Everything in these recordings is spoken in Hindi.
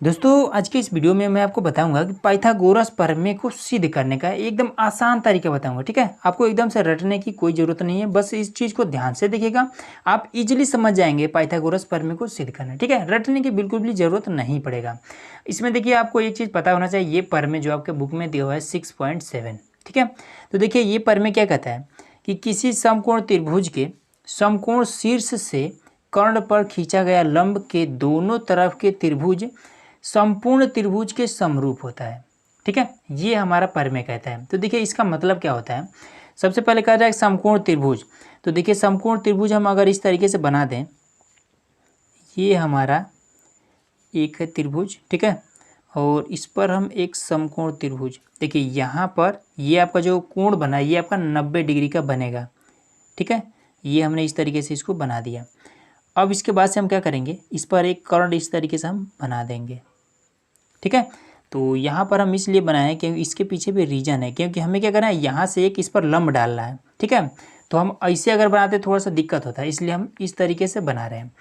दोस्तों आज के इस वीडियो में मैं आपको बताऊंगा कि पाइथागोरस प्रमेय को सिद्ध करने का एकदम आसान तरीका बताऊंगा। ठीक है, आपको एकदम से रटने की कोई ज़रूरत नहीं है, बस इस चीज़ को ध्यान से देखिएगा, आप इजीली समझ जाएंगे पाइथागोरस प्रमेय को सिद्ध करना। ठीक है, रटने की बिल्कुल भी ज़रूरत नहीं पड़ेगा। इसमें देखिए आपको एक चीज़ पता होना चाहिए, ये प्रमेय जो आपके बुक में दिया हुआ है 6.7। ठीक है, तो देखिए ये प्रमेय क्या कहता है कि किसी समकोण त्रिभुज के समकोण शीर्ष से कर्ण पर खींचा गया लंब के दोनों तरफ के त्रिभुज संपूर्ण त्रिभुज के समरूप होता है। ठीक है, ये हमारा प्रमेय कहता है। तो देखिए इसका मतलब क्या होता है, सबसे पहले कहा जाए समकोण त्रिभुज। तो देखिए समकोण त्रिभुज हम अगर इस तरीके से बना दें, ये हमारा एक है त्रिभुज। ठीक है, और इस पर हम एक समकोण त्रिभुज, देखिए यहाँ पर ये आपका जो कोण बना है ये आपका 90 डिग्री का बनेगा। ठीक है, ये हमने इस तरीके से इसको बना दिया। अब इसके बाद से हम क्या करेंगे, इस पर एक कर्ण इस तरीके से हम बना देंगे। ठीक है, तो यहाँ पर हम इसलिए बनाए क्योंकि इसके पीछे भी रीजन है, क्योंकि हमें क्या करना है, यहाँ से एक इस पर लंब डालना है। ठीक है, तो हम ऐसे अगर बनाते थोड़ा सा दिक्कत होता है, इसलिए हम इस तरीके से बना रहे हैं।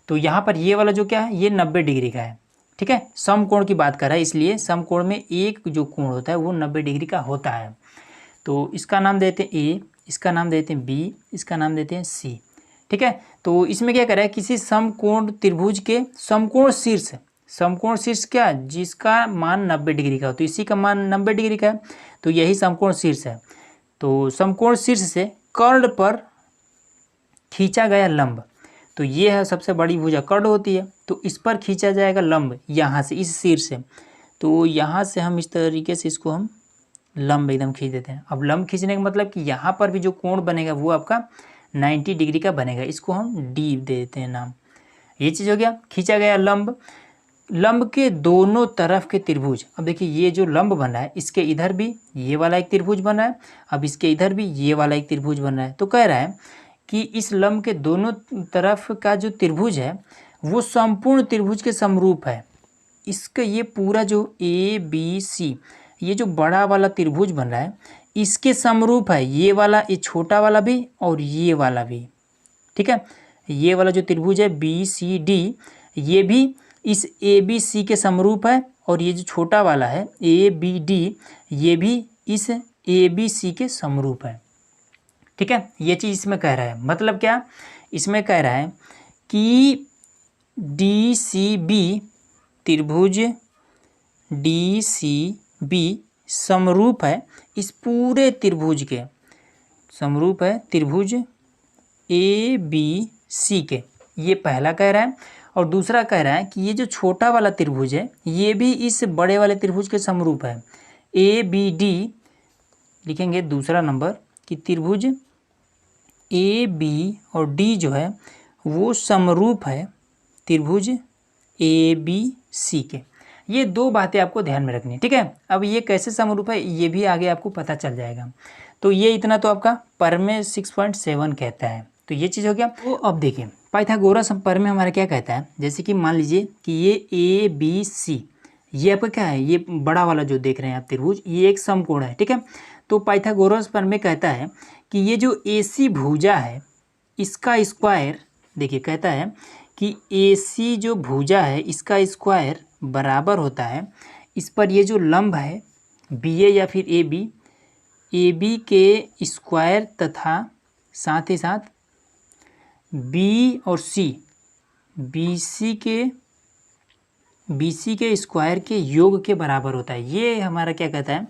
तो यहाँ पर ये वाला जो क्या है, ये 90 डिग्री का है। ठीक है, समकोण की बात कर रहा है, इसलिए समकोण में एक जो कोण होता है वो 90 डिग्री का होता है। तो इसका नाम देते हैं ए, इसका नाम देते हैं बी, इसका नाम देते हैं सी। ठीक है, तो इसमें क्या कर रहा है, किसी समकोण त्रिभुज के समकोण शीर्ष क्या, जिसका मान 90 डिग्री का हो, तो इसी का मान 90 डिग्री का है, तो यही समकोण शीर्ष है। तो समकोण शीर्ष से कर्ण पर खींचा गया लंब, तो ये है सबसे बड़ी भुजा कर्ण होती है, तो इस पर खींचा जाएगा लंब यहाँ से, इस शीर्ष से। तो यहाँ से हम इस तरीके से इसको हम लंब एकदम खींच देते हैं। अब लंब खींचने का मतलब कि यहाँ पर भी जो कोण बनेगा वो आपका 90 डिग्री का बनेगा, इसको हम डी दे देते हैं नाम। ये चीज़ हो गया, खींचा गया लंब, लंब के दोनों तरफ के त्रिभुज। अब देखिए ये जो लंब बन रहा है, इसके इधर भी ये वाला एक त्रिभुज बन रहा है, अब इसके इधर भी ये वाला एक त्रिभुज बन रहा है। तो कह रहा है कि इस लंब के दोनों तरफ का जो त्रिभुज है वो संपूर्ण त्रिभुज के समरूप है। इसका ये पूरा जो ए बी सी, ये जो बड़ा वाला त्रिभुज बन रहा है इसके समरूप है, ये वाला, ये छोटा वाला भी और ये वाला भी। ठीक है, ये वाला जो त्रिभुज है बी सी डी, ये भी इस ए बी सी के समरूप है, और ये जो छोटा वाला है ए बी डी, ये भी इस ए बी सी के समरूप है। ठीक है, ये चीज़ इसमें कह रहा है, मतलब क्या, इसमें कह रहा है कि डी सी बी त्रिभुज डी सी बी समरूप है इस पूरे त्रिभुज के, समरूप है त्रिभुज ए बी सी के, ये पहला कह रहा है। और दूसरा कह रहा है कि ये जो छोटा वाला त्रिभुज है ये भी इस बड़े वाले त्रिभुज के समरूप है। ए बी डी लिखेंगे दूसरा नंबर कि त्रिभुज ए बी और डी जो है वो समरूप है त्रिभुज ए बी सी के। ये दो बातें आपको ध्यान में रखनी है। ठीक है, अब ये कैसे समरूप है ये भी आगे आपको पता चल जाएगा। तो ये इतना तो आपका प्रमेय 6.7 कहता है, तो ये चीज़ हो गया। तो अब देखिए पाइथागोरस प्रमेय हमारा क्या कहता है, जैसे कि मान लीजिए कि ये ए बी सी, ये आपका क्या है, ये बड़ा वाला जो देख रहे हैं आप त्रिभुज, ये एक समकोण है। ठीक है, तो पाइथागोरस प्रमेय कहता है कि ये जो ए सी भुजा है इसका स्क्वायर, देखिए कहता है कि ए सी जो भुजा है इसका स्क्वायर बराबर होता है इस पर ये जो लंब है बी ए या फिर ए बी के स्क्वायर तथा साथ ही साथ बी और सी बी सी के स्क्वायर के योग के बराबर होता है। ये हमारा क्या कहता है,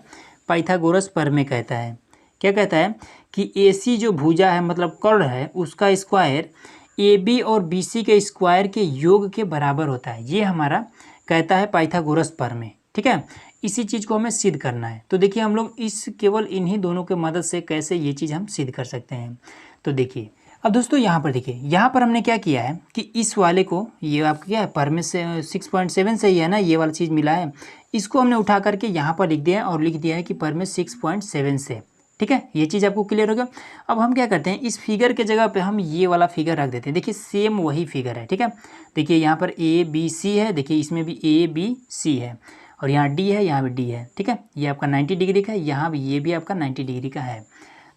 पाइथागोरस प्रमेय कहता है। क्या कहता है कि ए सी जो भुजा है मतलब कर्ण है उसका स्क्वायर ए बी और बी सी के स्क्वायर के योग के बराबर होता है, ये हमारा कहता है पाइथागोरस प्रमेय। ठीक है, इसी चीज़ को हमें सिद्ध करना है। तो देखिए हम लोग इस केवल इन्हीं दोनों के मदद से कैसे ये चीज़ हम सिद्ध कर सकते हैं। तो देखिए अब दोस्तों यहाँ पर देखिए, यहाँ पर हमने क्या किया है कि इस वाले को, ये आपका क्या है प्रमेय से 6.7 से ही है ना, ये वाला चीज़ मिला है, इसको हमने उठा करके यहाँ पर लिख दिया है और लिख दिया है कि प्रमेय 6.7 से। ठीक है, ये चीज़ आपको क्लियर हो गया। अब हम क्या करते हैं, इस फिगर के जगह पे हम ये वाला फिगर रख देते हैं। देखिए सेम वही फिगर है। ठीक है, देखिए यहाँ पर ए बी सी है, देखिए इसमें भी ए बी सी है, और यहाँ डी है, यहाँ भी डी है। ठीक है, ये आपका 90 डिग्री का है, यहाँ भी ये भी आपका 90 डिग्री का है,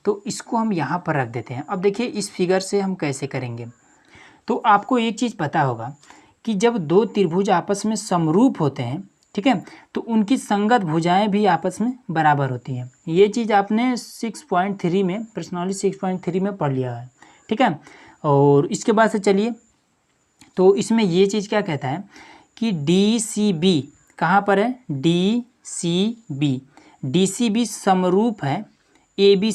तो इसको हम यहाँ पर रख देते हैं। अब देखिए इस फिगर से हम कैसे करेंगे, तो आपको एक चीज़ पता होगा कि जब दो त्रिभुज आपस में समरूप होते हैं, ठीक है, तो उनकी संगत भुजाएं भी आपस में बराबर होती हैं। ये चीज़ आपने 6.3 में, प्रश्नावली 6.3 में पढ़ लिया है, ठीक है। और इसके बाद से चलिए, तो इसमें ये चीज़ क्या कहता है कि डी सी बी कहाँ पर है, डी सी बी समरूप है ए बी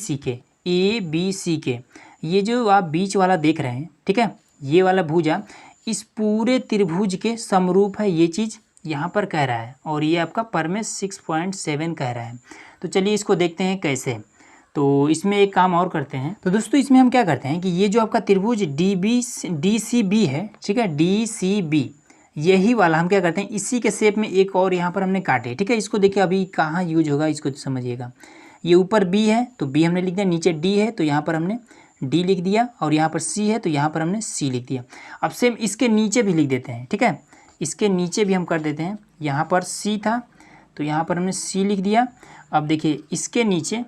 सी के। ये जो आप बीच वाला देख रहे हैं, ठीक है, ये वाला भुजा इस पूरे त्रिभुज के समरूप है, ये चीज़ यहाँ पर कह रहा है। और ये आपका पर में 6.7 कह रहा है। तो चलिए इसको देखते हैं कैसे। तो इसमें एक काम और करते हैं। तो दोस्तों इसमें हम क्या करते हैं कि ये जो आपका त्रिभुज डी सी बी है, ठीक है, डी सी बी, यही वाला हम क्या करते हैं, इसी के शेप में एक और यहाँ पर हमने काटे, ठीक है। इसको देखिए अभी कहाँ यूज होगा, इसको समझिएगा। ये ऊपर बी है तो बी हमने लिख दिया, नीचे डी है तो यहाँ पर हमने डी लिख दिया, और यहाँ पर सी है तो यहाँ पर हमने सी लिख दिया। अब सेम इसके नीचे भी लिख देते हैं, ठीक है, इसके नीचे भी हम कर देते हैं। यहाँ पर सी था तो यहाँ पर हमने सी लिख दिया। अब देखिए इसके नीचे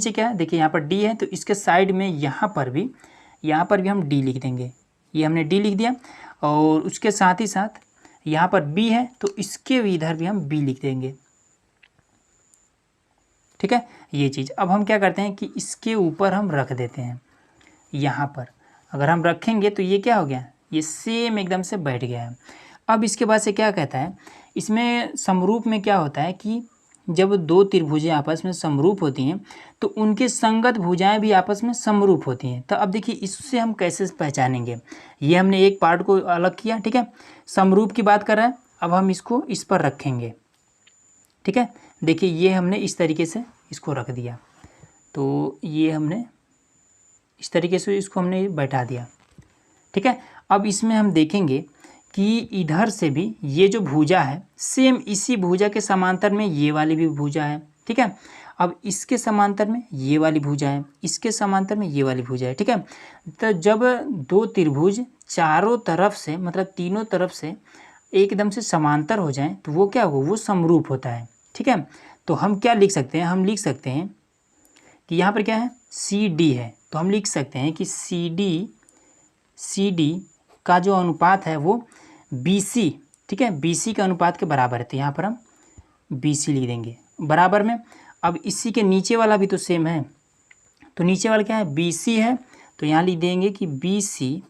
क्या है, देखिए यहाँ पर डी है तो इसके साइड में यहाँ पर भी हम डी लिख देंगे। ये हमने डी लिख दिया, और उसके साथ ही साथ यहाँ पर बी है तो इसके इधर भी हम बी लिख देंगे, ठीक है। ये चीज़ अब हम क्या करते हैं कि इसके ऊपर हम रख देते हैं। यहाँ पर अगर हम रखेंगे तो ये क्या हो गया, ये सेम एकदम से बैठ गया है। अब इसके बाद से क्या कहता है, इसमें समरूप में क्या होता है कि जब दो त्रिभुजें आपस में समरूप होती हैं तो उनके संगत भुजाएं भी आपस में समरूप होती हैं। तो अब देखिए इससे हम कैसे पहचानेंगे, ये हमने एक पार्ट को अलग किया, ठीक है, समरूप की बात कर रहा है। अब हम इसको इस पर रखेंगे, ठीक है। देखिए ये हमने इस तरीके से इसको रख दिया, तो ये हमने इस तरीके से इसको हमने बैठा दिया, ठीक है। अब इसमें हम देखेंगे कि इधर से भी ये जो भुजा है सेम इसी भुजा के समांतर में ये वाली भी भुजा है, ठीक है। अब इसके समांतर में ये वाली भुजा है, इसके समांतर में ये वाली भुजा है, ठीक है। तो जब दो त्रिभुज चारों तरफ से, मतलब तीनों तरफ से एकदम से समांतर हो जाएं तो वो क्या होगा, वो समरूप होता है, ठीक है। तो हम क्या लिख सकते हैं, हम लिख सकते हैं कि यहाँ पर क्या है, सी डी है, तो हम लिख सकते हैं कि सी डी का जो अनुपात है वो बी सी, ठीक है, बी सी के अनुपात के बराबर है। तो यहाँ पर हम बी सी लिख देंगे बराबर में। अब इसी के नीचे वाला भी तो सेम है, तो नीचे वाला क्या है, बी सी है, तो यहाँ लिख देंगे कि बी सी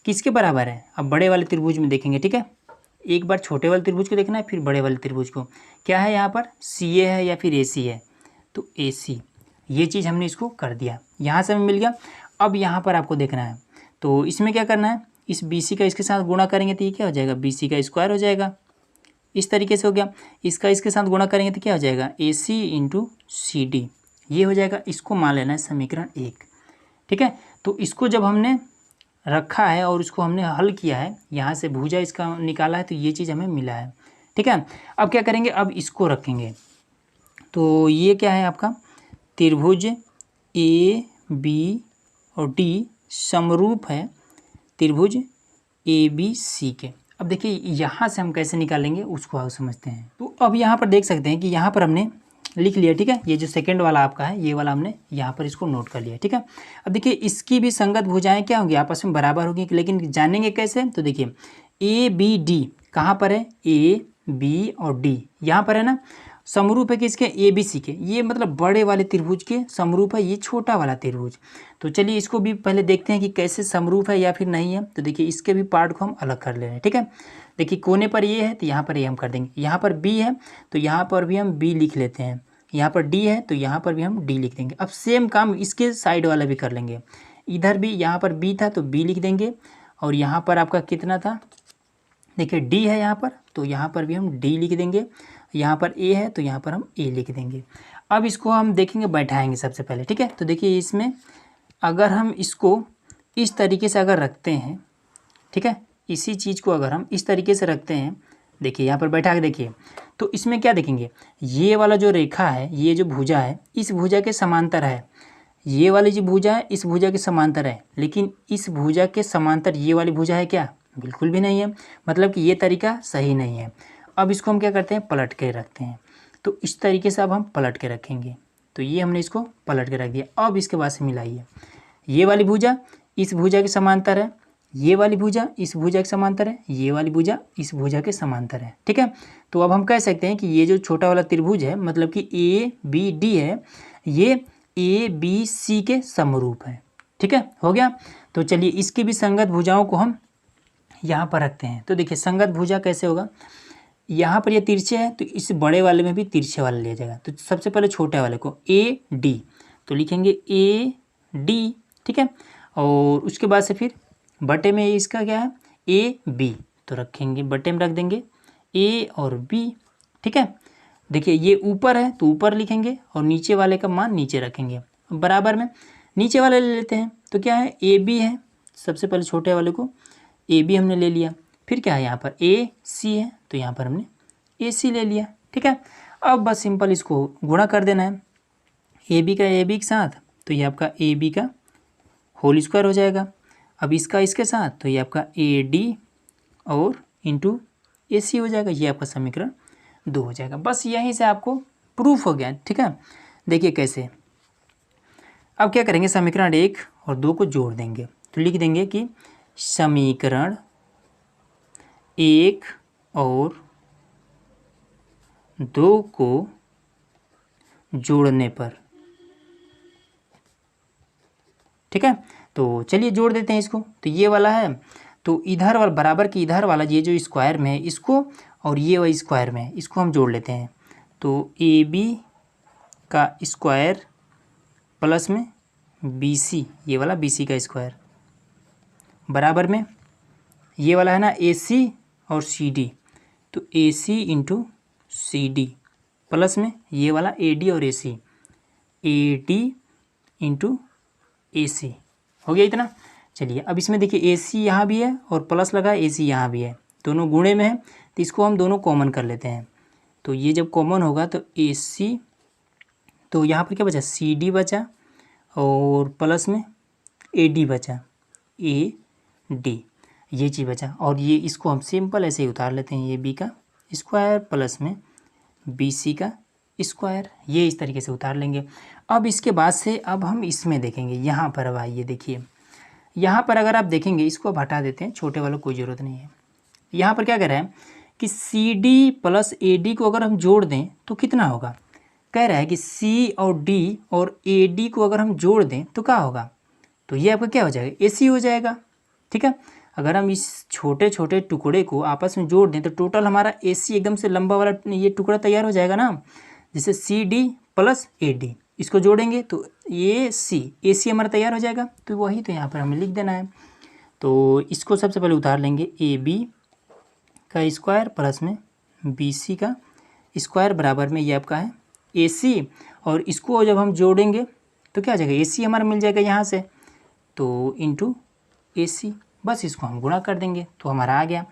किसके बराबर है। अब बड़े वाले त्रिभुज में देखेंगे, ठीक है, एक बार छोटे वाले त्रिभुज को देखना है फिर बड़े वाले त्रिभुज को। क्या है यहाँ पर, सी ए है या फिर ए सी है, तो ए सी, ये चीज़ हमने इसको कर दिया, यहाँ से हमें मिल गया। अब यहाँ पर आपको देखना है, तो इसमें क्या करना है, इस बी सी का इसके साथ गुणा करेंगे तो ये क्या हो जाएगा, बी सी का स्क्वायर हो जाएगा, इस तरीके से हो गया। इसका इसके साथ गुणा करेंगे तो क्या हो जाएगा, ए सी इंटू सी डी, ये हो जाएगा। इसको मान लेना है समीकरण 1, ठीक है। तो इसको जब हमने रखा है और इसको हमने हल किया है, यहाँ से भुजा इसका निकाला है, तो ये चीज़ हमें मिला है, ठीक है। अब क्या करेंगे, अब इसको रखेंगे, तो ये क्या है आपका त्रिभुज ए बी और डी समरूप है त्रिभुज ए बी सी के। अब देखिए यहाँ से हम कैसे निकालेंगे उसको आप समझते हैं। तो अब यहाँ पर देख सकते हैं कि यहाँ पर हमने लिख लिया, ठीक है, ये जो सेकंड वाला आपका है ये वाला हमने यहाँ पर इसको नोट कर लिया, ठीक है। अब देखिए इसकी भी संगत भुजाएं क्या होंगी, आपस में बराबर होगी, लेकिन जानेंगे कैसे, तो देखिए ए बी डी कहाँ पर है, ए बी और डी यहाँ पर है ना, समरूप है किसके, ए बी सी के, ये मतलब बड़े वाले त्रिभुज के समरूप है ये छोटा वाला त्रिभुज। तो चलिए इसको भी पहले देखते हैं कि कैसे समरूप है या फिर नहीं है। तो देखिए इसके भी पार्ट को हम अलग कर ले रहे हैं, ठीक है। देखिए कोने पर ये है तो यहाँ पर ये हम कर देंगे, यहाँ पर बी है तो यहाँ पर भी हम बी लिख लेते हैं, यहाँ पर डी है तो यहाँ पर भी हम डी लिख देंगे। अब सेम काम इसके साइड वाला भी कर लेंगे, इधर भी यहाँ पर बी था तो बी लिख देंगे, और यहाँ पर आपका कितना था, देखिए डी है यहाँ पर, तो यहाँ पर भी हम डी लिख देंगे, यहाँ पर ए है तो यहाँ पर हम ए लिख देंगे। अब इसको हम देखेंगे बैठाएंगे सबसे पहले, ठीक है। तो देखिए इसमें अगर हम इसको इस तरीके से अगर रखते हैं, ठीक है, इसी चीज़ को अगर हम इस तरीके से रखते हैं, देखिए यहाँ पर बैठा के देखिए, तो इसमें क्या देखेंगे, ये वाला जो रेखा है, ये जो भुजा है इस भुजा के समांतर है, ये वाली जो भुजा है इस भुजा के समांतर है, लेकिन इस भुजा के समांतर ये वाली भुजा है क्या, बिल्कुल भी नहीं है, मतलब कि ये तरीका सही नहीं है। अब इसको हम क्या करते हैं, पलट के रखते हैं, तो इस तरीके से अब हम पलट के रखेंगे, तो ये हमने इसको पलट के रख दिया। अब इसके बाद से मिलाइए, ये वाली भुजा इस भुजा के समांतर है, ये वाली भुजा इस भुजा के समांतर है, ये वाली भुजा इस भुजा के समांतर है, ठीक है। तो अब हम कह सकते हैं कि ये जो छोटा वाला त्रिभुज है मतलब कि ABD है, ये ABC के समरूप है, ठीक है, हो गया। तो चलिए इसकी भी संगत भुजाओं को हम यहाँ पर रखते हैं। तो देखिए संगत भुजा कैसे होगा, यहाँ पर ये तिरछे है तो इस बड़े वाले में भी तिरछे वाला लिया जाएगा। तो सबसे पहले छोटे वाले को AD, तो लिखेंगे AD, ठीक है। और उसके बाद से फिर बटे में इसका क्या है AB, तो रखेंगे बटे में रख देंगे A और B, ठीक है। देखिए ये ऊपर है तो ऊपर लिखेंगे और नीचे वाले का मान नीचे रखेंगे। बराबर में नीचे वाले ले लेते हैं, तो क्या है AB है, सबसे पहले छोटे वाले को AB हमने ले लिया, फिर क्या है यहाँ पर AC है तो यहाँ पर हमने AC ले लिया, ठीक है। अब बस सिंपल इसको गुणा कर देना है AB का AB के साथ, तो ये आपका AB का होल स्क्वायर हो जाएगा। अब इसका इसके साथ तो ये आपका AD और इंटू AC हो जाएगा, ये आपका समीकरण 2 हो जाएगा। बस यहीं से आपको प्रूफ हो गया, ठीक है। देखिए कैसे, अब क्या करेंगे समीकरण 1 और 2 को जोड़ देंगे, तो लिख देंगे कि समीकरण 1 और 2 को जोड़ने पर, ठीक है। तो चलिए जोड़ देते हैं इसको। तो ये वाला है तो इधर वाला बराबर की इधर वाला ये जो स्क्वायर में है इसको, और ये वाला स्क्वायर में है इसको हम जोड़ लेते हैं। तो AB का स्क्वायर प्लस में BC, ये वाला BC का स्क्वायर, बराबर में ये वाला है ना AC और CD, तो AC इंटू CD प्लस में ये वाला AD और AC, AD इंटू AC, हो गया इतना। चलिए अब इसमें देखिए AC यहाँ भी है और प्लस लगा AC यहाँ भी है, दोनों गुणे में है, तो इसको हम दोनों कॉमन कर लेते हैं। तो ये जब कॉमन होगा तो AC, तो यहाँ पर क्या बचा CD बचा और प्लस में AD बचा, AD ये चीज़ बचा, और ये इसको हम सिंपल ऐसे ही उतार लेते हैं, AB का स्क्वायर प्लस में BC का स्क्वायर, ये इस तरीके से उतार लेंगे। अब इसके बाद से अब हम इसमें देखेंगे, यहाँ पर अब आइए देखिए, यहाँ पर अगर आप देखेंगे इसको अब हटा देते हैं, छोटे वालों कोई ज़रूरत नहीं है। यहाँ पर क्या कह रहा है कि CD प्लस AD को अगर हम जोड़ दें तो कितना होगा, कह रहा है कि C और D और AD को अगर हम जोड़ दें तो क्या होगा, तो ये आपका क्या हो जाएगा AC हो जाएगा, ठीक है। अगर हम इस छोटे छोटे टुकड़े को आपस में जोड़ दें तो टोटल हमारा AC एकदम से लंबा वाला ये टुकड़ा तैयार हो जाएगा ना, जैसे CD प्लस AD इसको जोड़ेंगे तो ये AC हमारा तैयार हो जाएगा। तो वही तो यहाँ पर हमें लिख देना है। तो इसको सबसे पहले उतार लेंगे, AB का स्क्वायर प्लस में BC का स्क्वायर बराबर में ये आपका है AC, और इसको जब हम जोड़ेंगे तो क्या हो जाएगा AC हमारा मिल जाएगा यहाँ से, तो इंटू AC, बस इसको हम गुणा कर देंगे तो हमारा आ गया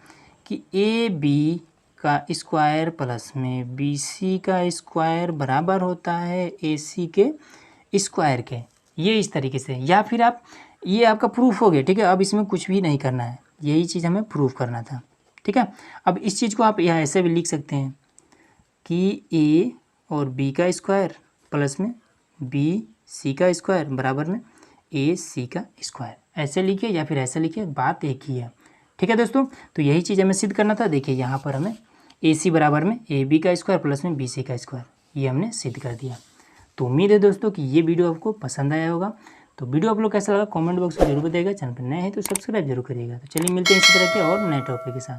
कि AB का स्क्वायर प्लस में BC का स्क्वायर बराबर होता है AC के स्क्वायर के। ये इस तरीके से, या फिर आप ये आपका प्रूफ हो गया, ठीक है। अब इसमें कुछ भी नहीं करना है, यही चीज़ हमें प्रूफ करना था, ठीक है। अब इस चीज़ को आप यहाँ ऐसे भी लिख सकते हैं कि A और B का स्क्वायर प्लस में BC का स्क्वायर बराबर में AC का स्क्वायर, ऐसे लिखिए या फिर ऐसे लिखिए, बात एक ही है, ठीक है दोस्तों। तो यही चीज़ हमें सिद्ध करना था। देखिए यहाँ पर हमें AC बराबर में AB का स्क्वायर प्लस में BC का स्क्वायर, ये हमने सिद्ध कर दिया। तो उम्मीद है दोस्तों कि ये वीडियो आपको पसंद आया होगा। तो वीडियो आप लोग कैसा लगा कमेंट बॉक्स में जरूर बताइएगा, चैनल पर नए हैं तो सब्सक्राइब जरूर करिएगा। तो चलिए मिलते हैं इसी तरह के और नए टॉपिक के साथ।